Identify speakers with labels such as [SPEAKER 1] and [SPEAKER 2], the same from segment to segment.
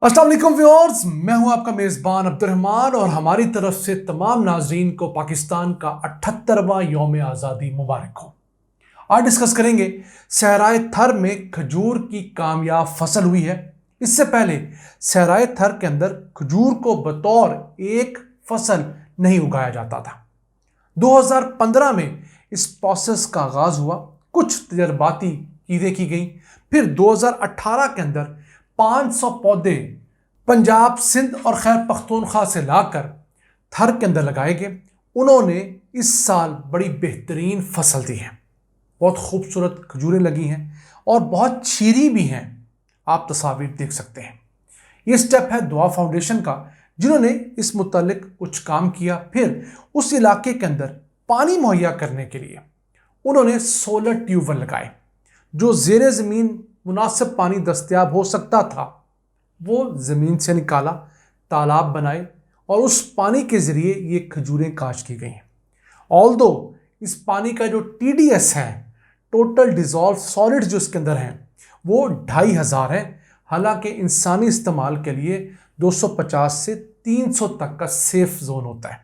[SPEAKER 1] अस्सलाम वालेकुम व्यूअर्स, मैं हूं आपका मेज़बान अब्दुर्रहमान और हमारी तरफ से तमाम नाजरीन को पाकिस्तान का 78वां यौम आज़ादी मुबारक हो। आज डिस्कस करेंगे सहराए थर में खजूर की कामयाब फसल हुई है। इससे पहले सहराए थर के अंदर खजूर को बतौर एक फसल नहीं उगाया जाता था। 2015 में इस प्रोसेस का आगाज हुआ, कुछ तजर्बाती चीज़ें की गई। फिर 2018 के अंदर 500 पौधे पंजाब, सिंध और खैर पख्तूनख्वा से लाकर थर के अंदर लगाए गए। उन्होंने इस साल बड़ी बेहतरीन फसल दी है। बहुत खूबसूरत खजूरें लगी हैं और बहुत चीरी भी हैं। आप तस्वीर देख सकते हैं। ये स्टेप है दुआ फाउंडेशन का, जिन्होंने इस मुतालिक कुछ काम किया। फिर उस इलाके के अंदर पानी मुहैया करने के लिए उन्होंने सोलर ट्यूबवेल लगाए। जो ज़ेरे ज़मीन मुनासिब पानी दस्तयाब हो सकता था वो ज़मीन से निकाला, तालाब बनाए और उस पानी के ज़रिए ये खजूरें काश्त की गई हैं। ऑल्दो इस पानी का जो TDS है, टोटल डिज़ोल्व सॉलिड्स जो इसके अंदर हैं, वो 2500 है। हालांकि इंसानी इस्तेमाल के लिए 250 से 300 तक का सेफ जोन होता है।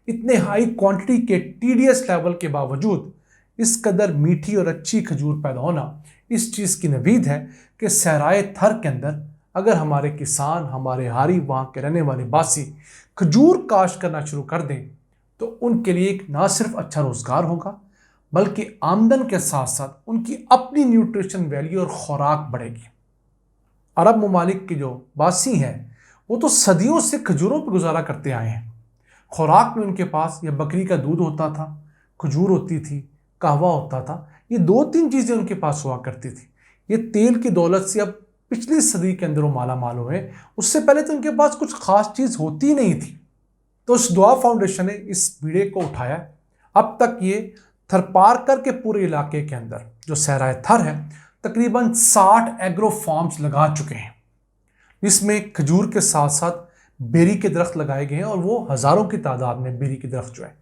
[SPEAKER 1] इतने हाई क्वांटिटी के TDS लेवल के बावजूद इस कदर मीठी और अच्छी खजूर पैदा होना इस चीज़ की नवीद है कि सहराए थर के अंदर अगर हमारे किसान, हमारे हारी, वहाँ के रहने वाले बासी खजूर काश्त करना शुरू कर दें तो उनके लिए एक ना सिर्फ अच्छा रोज़गार होगा बल्कि आमदन के साथ साथ उनकी अपनी न्यूट्रिशन वैल्यू और खुराक बढ़ेगी। अरब ममालिक के जो बासी हैं वो तो सदियों से खजूरों पर गुजारा करते आए हैं। खुराक में उनके पास या बकरी का दूध होता था, खजूर होती थी, कहवा होता था। ये 2-3 चीज़ें उनके पास हुआ करती थी। ये तेल की दौलत से अब पिछली सदी के अंदर वो माला माल हुए। उससे पहले तो उनके पास कुछ खास चीज़ होती नहीं थी। तो इस दुआ फाउंडेशन ने इस बीड़े को उठाया। अब तक ये थरपारकर के पूरे इलाके के अंदर जो सहराए थर है तकरीबन 60 एग्रो फार्म्स लगा चुके हैं। इसमें खजूर के साथ साथ बेरी के दरख्त लगाए गए हैं और वो हज़ारों की तादाद में बेरी के दरख्त जो है,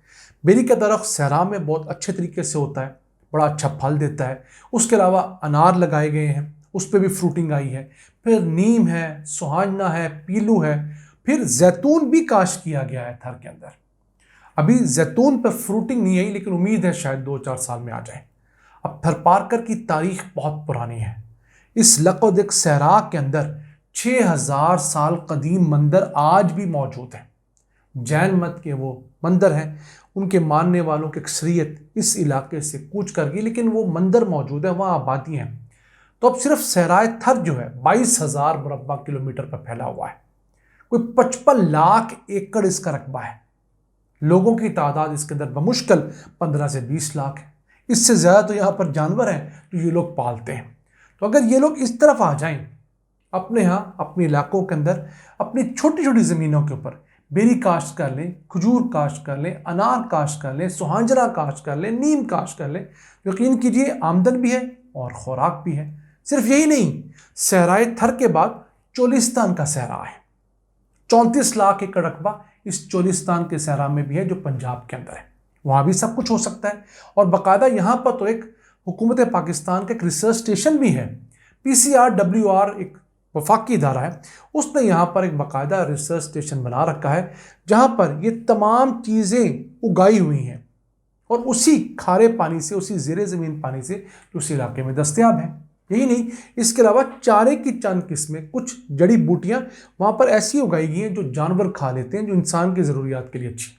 [SPEAKER 1] बेरी का दरख्त सहरा में बहुत अच्छे तरीके से होता है, बड़ा अच्छा फल देता है। उसके अलावा अनार लगाए गए हैं, उस पर भी फ्रूटिंग आई है। फिर नीम है, सुहाजना है, पीलू है। फिर जैतून भी काश्त किया गया है थर के अंदर। अभी जैतून पर फ्रूटिंग नहीं आई लेकिन उम्मीद है शायद 2-4 साल में आ जाए। अब थरपारकर की तारीख बहुत पुरानी है। इस लकोदिक सहरा के अंदर 6000 साल कदीम मंदिर आज भी मौजूद है। जैन मत के वो मंदिर हैं, उनके मानने वालों की अक्सरियत इस इलाके से कूच कर गई लेकिन वो मंदिर मौजूद है, वहाँ आबादी हैं। तो अब सिर्फ सहराए थर जो है 22,000 मुरब्बा किलोमीटर पर फैला हुआ है। कोई 55 लाख एकड़ इसका रकबा है। लोगों की तादाद इसके अंदर बमुश्किल 15 से 20 लाख है। इससे ज़्यादा तो यहाँ पर जानवर हैं जो ये लोग पालते हैं। तो अगर ये लोग इस तरफ आ जाएं, अपने यहाँ अपने इलाकों के अंदर अपनी छोटी छोटी ज़मीनों के ऊपर बेरी काश्त कर लें, खजूर काश्त कर लें, अनार काश्त कर लें, सुहांजरा काश्त कर लें, नीम काश्त कर लें, यकीन कीजिए आमदन भी है और खुराक भी है। सिर्फ यही नहीं, सहराए थर के बाद चोलिस्तान का सहरा है। 34 लाख एकड़ रकबा इस चोलिस्तान के सहरा में भी है जो पंजाब के अंदर है। वहाँ भी सब कुछ हो सकता है और बाकायदा यहाँ पर तो एक हुकूमत पाकिस्तान का एक रिसर्च स्टेशन भी है। PCRWR एक वफाकी इदारा है, उसने यहाँ पर एक बाकायदा रिसर्च स्टेशन बना रखा है जहाँ पर ये तमाम चीज़ें उगाई हुई हैं और उसी खारे पानी से, उसी ज़ेरे ज़मीन पानी से जो उस इलाके में दस्तयाब है। यही नहीं, इसके अलावा चारे की चंद किस्में, कुछ जड़ी बूटियाँ वहाँ पर ऐसी उगाई गई हैं जो जानवर खा लेते हैं, जो इंसान की ज़रूरियात के लिए अच्छी।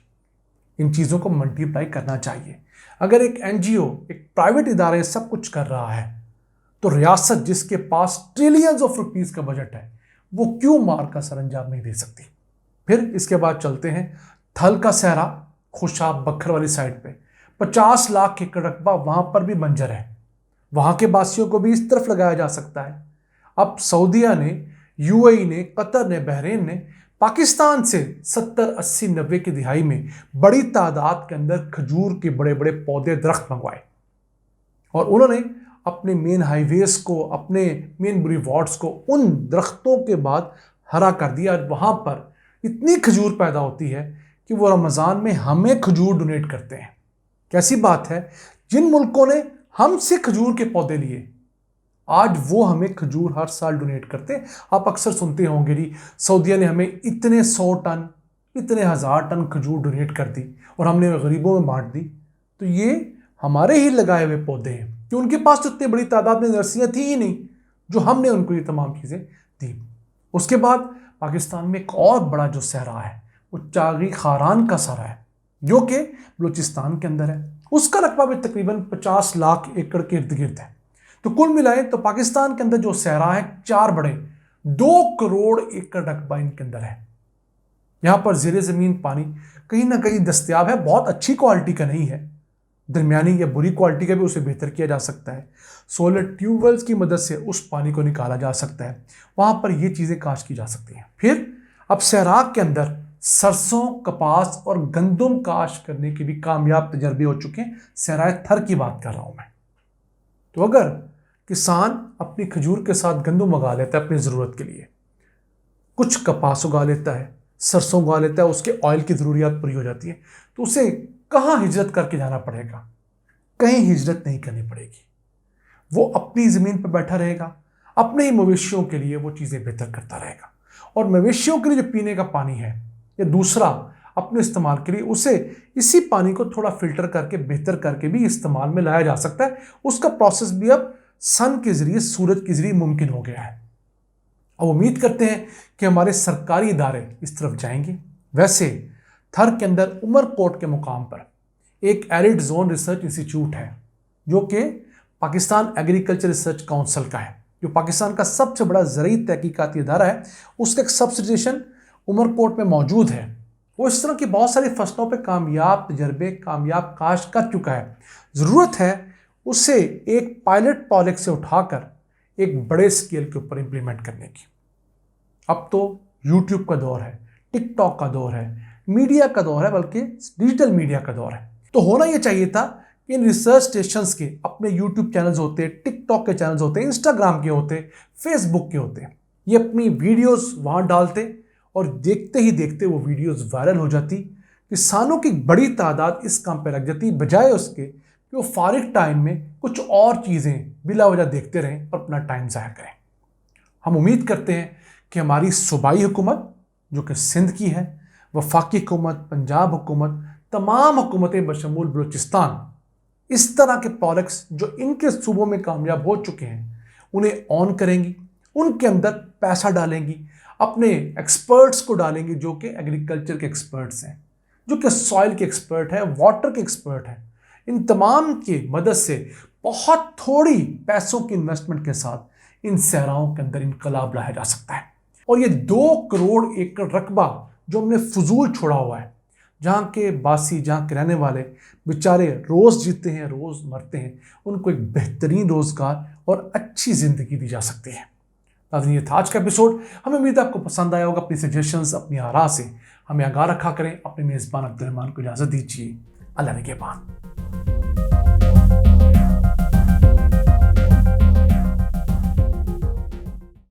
[SPEAKER 1] इन चीज़ों को मल्टीप्लाई करना चाहिए। अगर एक NGO, एक प्राइवेट इदारा सब कुछ कर रहा है तो रियासत जिसके पास ट्रिलियंस ऑफ रुपीस का बजट है वो क्यों मार का सरंजाम नहीं दे सकती। फिर इसके बाद चलते हैं थल का सहरा, खुशाब बखर वाली साइड पे 50 लाख एकड़ रकबा, वहां पर भी बंजर है। वहां के बासियों को भी इस तरफ लगाया जा सकता है। अब सऊदीया ने, UAE ने, कतर ने, बहरीन ने पाकिस्तान से 70, 80, 90 की दिहाई में बड़ी तादाद के अंदर खजूर के बड़े बड़े पौधे, दरख्त मंगवाए और उन्होंने अपने मेन हाईवेज को, अपने मेन बुरीवार्ड्स को उन दरख्तों के बाद हरा कर दिया। वहाँ पर इतनी खजूर पैदा होती है कि वो रमज़ान में हमें खजूर डोनेट करते हैं। कैसी बात है, जिन मुल्कों ने हमसे खजूर के पौधे लिए आज वो हमें खजूर हर साल डोनेट करते हैं। आप अक्सर सुनते होंगे जी, सऊदीया ने हमें इतने 100 टन, इतने 1000 टन खजूर डोनेट कर दी और हमने गरीबों में बांट दी। तो ये हमारे ही लगाए हुए पौधे हैं कि उनके पास तो इतनी बड़ी तादाद में नर्सरियाँ थी ही नहीं जो हमने उनको ये तमाम चीज़ें दी। उसके बाद पाकिस्तान में एक और बड़ा जो सहरा है वो चागी खारान का सहरा है, जो कि बलूचिस्तान के अंदर है। उसका रकबा भी तकरीबन 50 लाख एकड़ के इर्द गिर्द है। तो कुल मिलाए तो पाकिस्तान के अंदर जो सहरा है 4 बड़े 2 करोड़ एकड़ रकबा इनके अंदर है। यहाँ पर ज़ेरे ज़मीन पानी कहीं ना कहीं दस्तयाब है, बहुत अच्छी क्वालिटी का नहीं है, दरमियानी या बुरी क्वालिटी का भी, उसे बेहतर किया जा सकता है। सोलर ट्यूबवेल्स की मदद से उस पानी को निकाला जा सकता है, वहाँ पर ये चीज़ें काश की जा सकती हैं। फिर अब सहराग के अंदर सरसों, कपास और गंदम काश करने के भी कामयाब तजर्बे हो चुके हैं। सहराए थर की बात कर रहा हूँ मैं। तो अगर किसान अपनी खजूर के साथ गंदम उगा लेता है अपनी ज़रूरत के लिए, कुछ कपास उगा लेता है, सरसों उगा लेता है, उसके ऑयल की ज़रूरियात पूरी हो जाती है, तो उसे कहाँ हिजरत करके जाना पड़ेगा? कहीं हिजरत नहीं करनी पड़ेगी। वो अपनी ज़मीन पर बैठा रहेगा, अपने ही मवेशियों के लिए वो चीज़ें बेहतर करता रहेगा। और मवेशियों के लिए जो पीने का पानी है या दूसरा अपने इस्तेमाल के लिए, उसे इसी पानी को थोड़ा फिल्टर करके बेहतर करके भी इस्तेमाल में लाया जा सकता है। उसका प्रोसेस भी अब सन के ज़रिए, सूरज के ज़रिए मुमकिन हो गया है। अब उम्मीद करते हैं कि हमारे सरकारी इदारे इस तरफ जाएंगे। वैसे थर के अंदर उमरकोट के मुकाम पर एक एरिड जोन रिसर्च इंस्टीट्यूट है, जो कि पाकिस्तान एग्रीकल्चर रिसर्च काउंसिल का है, जो पाकिस्तान का सबसे बड़ा ज़रई तहकीकाती इदारा है। उसका एक सब स्टेशन उमरकोट में मौजूद है। वो इस तरह की बहुत सारी फसलों पे कामयाब तजर्बे, कामयाब काश्त कर चुका है। ज़रूरत है उसे एक पायलट प्रोजेक्ट से उठाकर एक बड़े स्केल के ऊपर इम्प्लीमेंट करने की। अब तो यूट्यूब का दौर है, टिकटॉक का दौर है, मीडिया का दौर है, बल्कि डिजिटल मीडिया का दौर है। तो होना ये चाहिए था कि इन रिसर्च स्टेशंस के अपने यूट्यूब चैनल्स होते, टिकटॉक के चैनल्स होते, इंस्टाग्राम के होते, फेसबुक के होते, ये अपनी वीडियोस वहाँ डालते और देखते ही देखते वो वीडियोस वायरल हो जाती। किसानों की बड़ी तादाद इस काम पर लग जाती, बजाय उसके कि वो फारिग टाइम में कुछ और चीज़ें बिला वजह देखते रहें और अपना टाइम ज़ाया करें। हम उम्मीद करते हैं कि हमारी सूबाई हुकूमत, जो कि सिंध की है, वफाकी हुकूमत, पंजाब हुकूमत, तमाम हुकूमतें बशमूल बलूचिस्तान इस तरह के प्रोडक्ट्स जो इनके सूबों में कामयाब हो चुके हैं उन्हें ऑन करेंगी, उनके अंदर पैसा डालेंगी, अपने एक्सपर्ट्स को डालेंगी जो कि एग्रीकल्चर के एक्सपर्ट्स हैं, जो कि सॉइल के एक्सपर्ट हैं, वाटर के एक्सपर्ट हैं। इन तमाम की मदद से बहुत थोड़ी पैसों की इन्वेस्टमेंट के साथ इन सहराओं के अंदर इनकलाब लाया जा सकता है। और ये 2 करोड़ एकड़ रकबा जो हमने फजूल छोड़ा हुआ है, जहाँ के बासी, जहाँ के रहने वाले बेचारे रोज़ जीते हैं, रोज़ मरते हैं, उनको एक बेहतरीन रोज़गार और अच्छी ज़िंदगी दी जा सकती है। नाज़रीन, ये था आज का एपिसोड। हमें उम्मीद है आपको पसंद आया होगा। अपनी सजेशंस, अपनी आरा से हमें आगाह रखा करें। अपने मेज़बान अब्दुल रहमान को इजाज़त दीजिए। अल्लाह निगहबान।